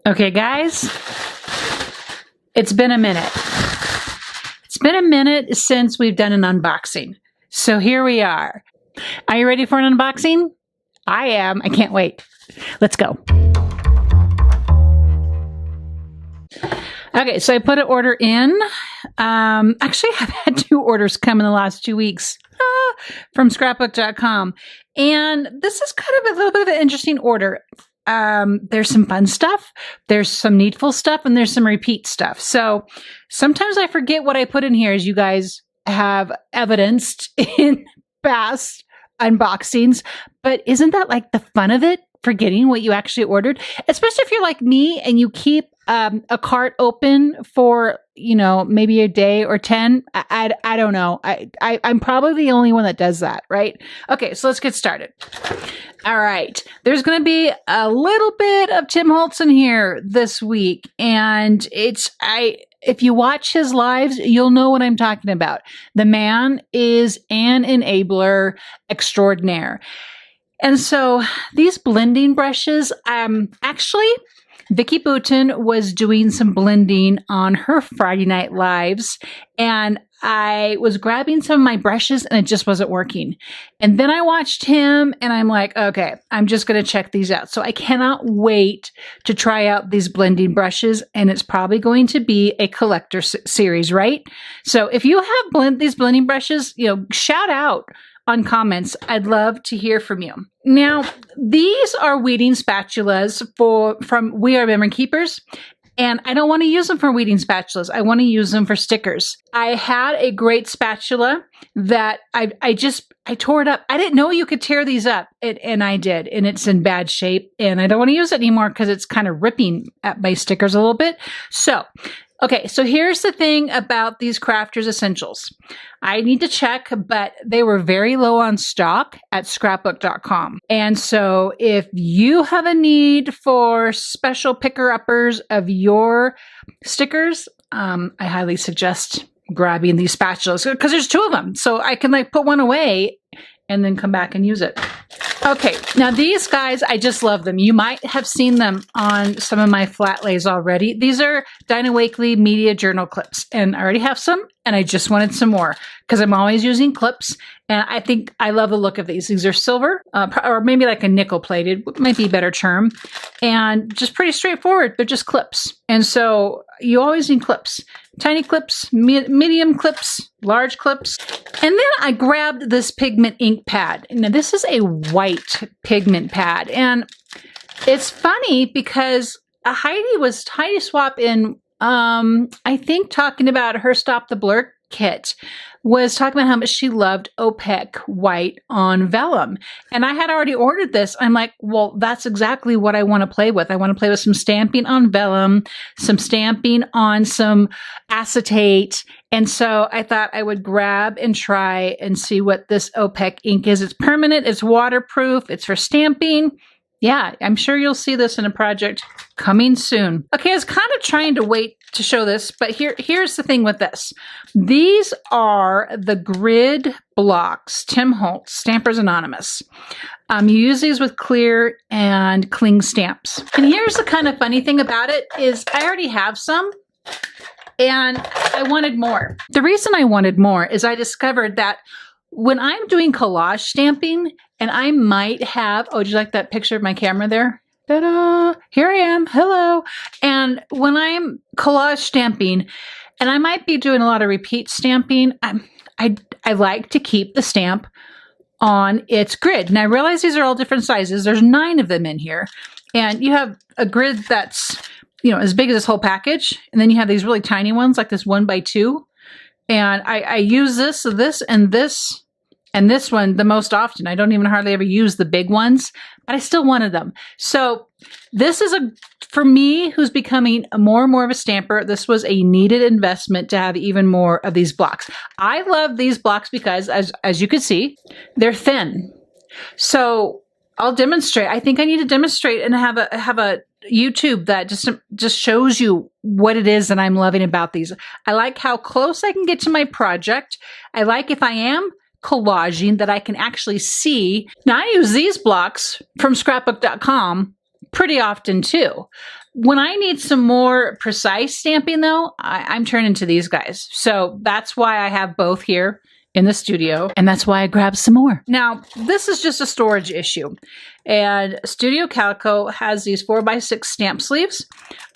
Okay, guys, it's been a minute. It's been a minute since we've done an unboxing. So here we are. Are you ready for an unboxing? I am. I can't wait. Let's go. Okay, so I put an order in. Actually, I've had 2 orders come in the last 2 weeks from scrapbook.com. And this is kind of a little bit of an interesting order. There's some fun stuff, there's some needful stuff, and there's some repeat stuff. So sometimes I forget what I put in here, as you guys have evidenced in past unboxings. But isn't that like the fun of it? Forgetting what you actually ordered, especially if you're like me and you keep a cart open for, you know, maybe a day or 10. I don't know. I'm probably the only one that does that, right? Okay, so let's get started. All right. There's going to be a little bit of Tim Holtz in here this week. And if you watch his lives, you'll know what I'm talking about. The man is an enabler extraordinaire. And so these blending brushes, actually, Vicki Boutin was doing some blending on her Friday Night Lives, and I was grabbing some of my brushes and it just wasn't working. And then I watched him and I'm like, okay, I'm just going to check these out. So I cannot wait to try out these blending brushes, and it's probably going to be a collector series, right? So if you have these blending brushes, you know, shout out on comments. I'd love to hear from you. Now, these are weeding spatulas from WRMK, and I don't want to use them for weeding spatulas. I want to use them for stickers. I had a great spatula that I tore it up. I didn't know you could tear these up, and I did, and it's in bad shape, and I don't want to use it anymore because it's kind of ripping at my stickers a little bit. So, okay, so here's the thing about these Crafters Essentials. I need to check, but they were very low on stock at scrapbook.com. And so if you have a need for special picker-uppers of your stickers, I highly suggest grabbing these spatulas because there's 2 of them. So I can like put one away and then come back and use it. Okay, now these guys, I just love them. You might have seen them on some of my flat lays already. These are Dina Wakley Media Journal clips, and I already have some, and I just wanted some more because I'm always using clips, and I think I love the look of these. These are silver, or maybe like a nickel plated, might be a better term, and just pretty straightforward. They're just clips, and so you always need clips. Tiny clips, medium clips, large clips. And then I grabbed this pigment ink pad. Now this is a white pigment pad. And it's funny because Heidi Swap in, I think talking about her Stop the Blur kit, was talking about how much she loved opaque white on vellum. And I had already ordered this. I'm like, well, that's exactly what I want to play with. I want to play with some stamping on vellum, some stamping on some acetate. And so I thought I would grab and try and see what this opaque ink is. It's permanent, it's waterproof, it's for stamping. Yeah, I'm sure you'll see this in a project coming soon. Okay, I was kind of trying to wait to show this, but here's the thing with this. These are the Gridblocks, Tim Holtz, Stampers Anonymous. You use these with clear and cling stamps. And here's the kind of funny thing about it is I already have some, and I wanted more. The reason I wanted more is I discovered that when I'm doing collage stamping, and I might have, oh, do you like that picture of my camera there? Ta-da! Here I am. Hello. And when I'm collage stamping, and I might be doing a lot of repeat stamping, I like to keep the stamp on its grid. And I realize these are all different sizes. There's 9 of them in here. And you have a grid that's, you know, as big as this whole package. And then you have these really tiny ones like this 1x2. And I use this, and this, and this one the most often. I don't even hardly ever use the big ones, but I still wanted them. So this is for me, who's becoming more and more of a stamper, this was a needed investment to have even more of these blocks. I love these blocks because, as you can see, they're thin. So I'll demonstrate. I think I need to demonstrate and have a YouTube that just shows you what it is that I'm loving about these. I like how close I can get to my project. I like if I am collaging that I can actually see. Now I use these blocks from scrapbook.com pretty often too. When I need some more precise stamping though, I'm turning to these guys. So that's why I have both here in the studio, and that's why I grabbed some more. Now, this is just a storage issue, and Studio Calico has these 4x6 stamp sleeves.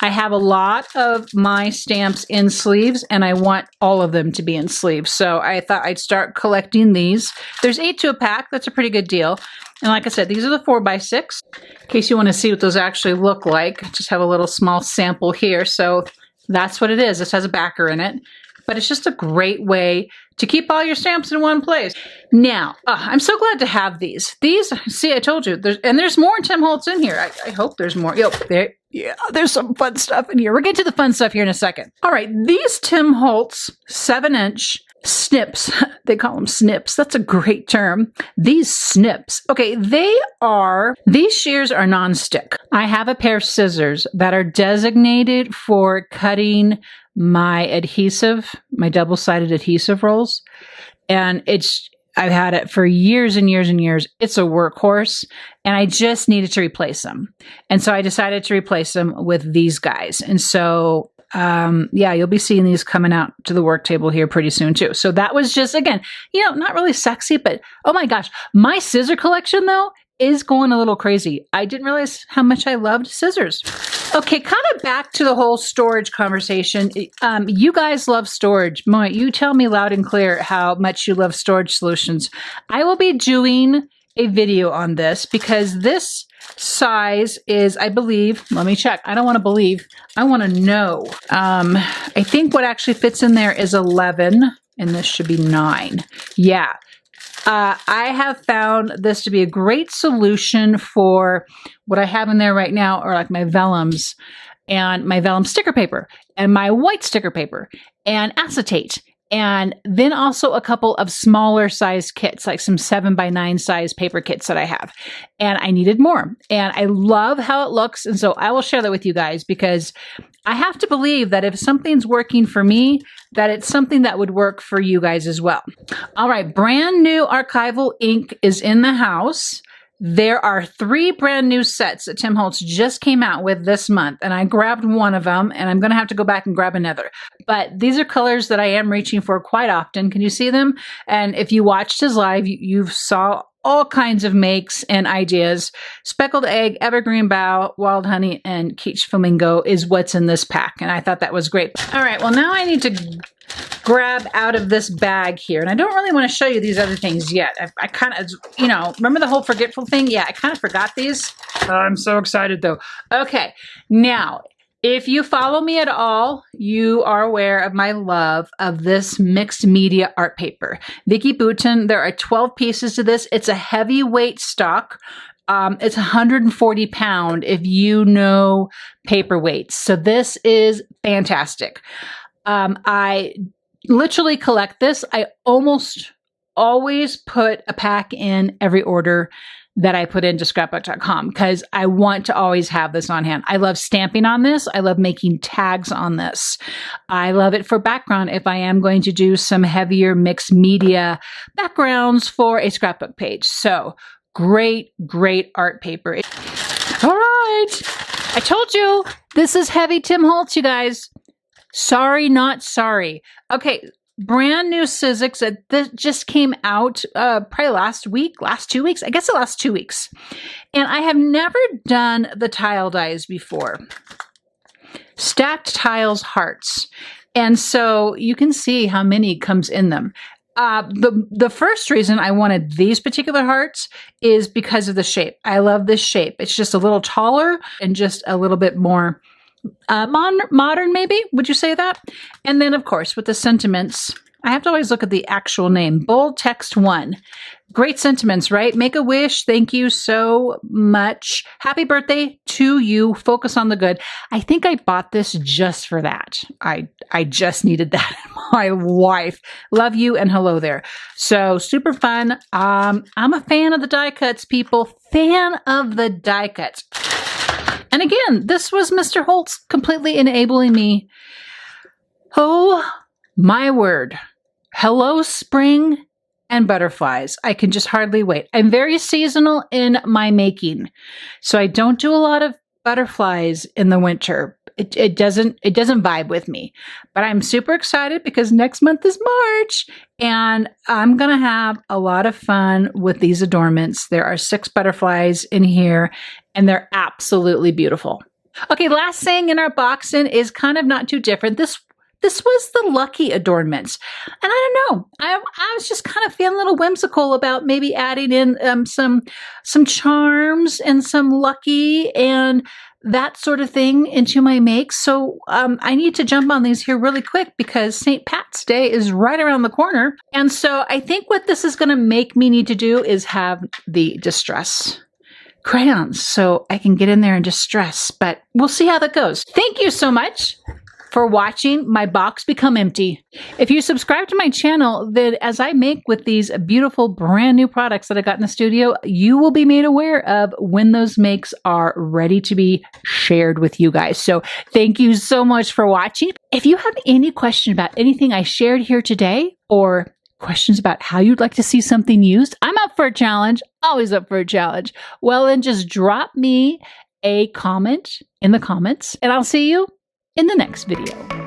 I have a lot of my stamps in sleeves, and I want all of them to be in sleeves, so I thought I'd start collecting these. There's 8 to a pack. That's a pretty good deal. And like I said, these are the 4x6. In case you want to see what those actually look like, I just have a little small sample here, so that's what it is. This has a backer in it. But it's just a great way to keep all your stamps in one place. Now, I'm so glad to have these. These, see, I told you, there's more Tim Holtz in here. I hope there's more. Yeah, there's some fun stuff in here. We'll get to the fun stuff here in a second. All right, these Tim Holtz 7-inch Snips, they call them Snips. That's a great term. These Snips, okay, these shears are non-stick. I have a pair of scissors that are designated for cutting my adhesive, my double-sided adhesive rolls. And I've had it for years and years and years. It's a workhorse, and I just needed to replace them. And so I decided to replace them with these guys. And so yeah, you'll be seeing these coming out to the work table here pretty soon too. So that was just, again, not really sexy, but oh my gosh, my scissor collection though is going a little crazy. I didn't realize how much I loved scissors. Okay, kind of back to the whole storage conversation. You guys love storage. You tell me loud and clear how much you love storage solutions. I will be doing a video on this because this size is, I believe, let me check. I don't want to believe. I want to know. I think what actually fits in there is 11, and this should be 9. Yeah. I have found this to be a great solution for what I have in there right now, or like my vellums and my vellum sticker paper and my white sticker paper and acetate. And then also a couple of smaller size kits, like some 7x9 size paper kits that I have. And I needed more. And I love how it looks. And so I will share that with you guys because I have to believe that if something's working for me, that it's something that would work for you guys as well. All right, brand new Archival ink is in the house. There are 3 brand new sets that Tim Holtz just came out with this month, and I grabbed one of them, and I'm going to have to go back and grab another. But these are colors that I am reaching for quite often. Can you see them? And if you watched his live, you saw all kinds of makes and ideas. Speckled Egg, Evergreen Bow, Wild Honey, and Quiche Flamingo is what's in this pack, and I thought that was great. All right, well, now I need to grab out of this bag here. And I don't really want to show you these other things yet. I kind of, remember the whole forgetful thing? Yeah, I kind of forgot these. I'm so excited though. Okay, now, if you follow me at all, you are aware of my love of this mixed media art paper. Vicki Boutin, there are 12 pieces to this. It's a heavyweight stock. It's 140 pound if you know paper weights. So this is fantastic. I literally collect this. I almost always put a pack in every order that I put into scrapbook.com because I want to always have this on hand. I love stamping on this. I love making tags on this. I love it for background if I am going to do some heavier mixed media backgrounds for a scrapbook page. So great, great art paper. All right. I told you this is heavy Tim Holtz, you guys. Sorry, not sorry. Okay, brand new Sizzix that just came out probably last 2 weeks. I guess the last 2 weeks. And I have never done the tile dies before. Stacked tiles hearts. And so you can see how many comes in them. The first reason I wanted these particular hearts is because of the shape. I love this shape. It's just a little taller and just a little bit more modern, maybe? Would you say that? And then, of course, with the sentiments, I have to always look at the actual name. Bold Text 1. Great sentiments, right? Make a wish. Thank you so much. Happy birthday to you. Focus on the good. I think I bought this just for that. I just needed that in my life. Love you and hello there. So super fun. I'm a fan of the die cuts, people. Fan of the die cuts. And again, this was Mr. Holtz completely enabling me. Oh, my word. Hello, spring and butterflies. I can just hardly wait. I'm very seasonal in my making. So I don't do a lot of butterflies in the winter. It doesn't vibe with me, but I'm super excited because next month is March and I'm going to have a lot of fun with these adornments. There are 6 butterflies in here and they're absolutely beautiful. Okay, last thing in our boxing is kind of not too different. This was the Lucky Adornments. And I don't know, I was just kind of feeling a little whimsical about maybe adding in some charms and some Lucky and that sort of thing into my makes. So I need to jump on these here really quick because St. Pat's Day is right around the corner. And so I think what this is going to make me need to do is have the distress crayons so I can get in there and distress, but we'll see how that goes. Thank you so much for watching my box become empty. If you subscribe to my channel, then as I make with these beautiful brand new products that I got in the studio, you will be made aware of when those makes are ready to be shared with you guys. So thank you so much for watching. If you have any question about anything I shared here today or questions about how you'd like to see something used, I'm up for a challenge, always up for a challenge. Well, then just drop me a comment in the comments and I'll see you in the next video.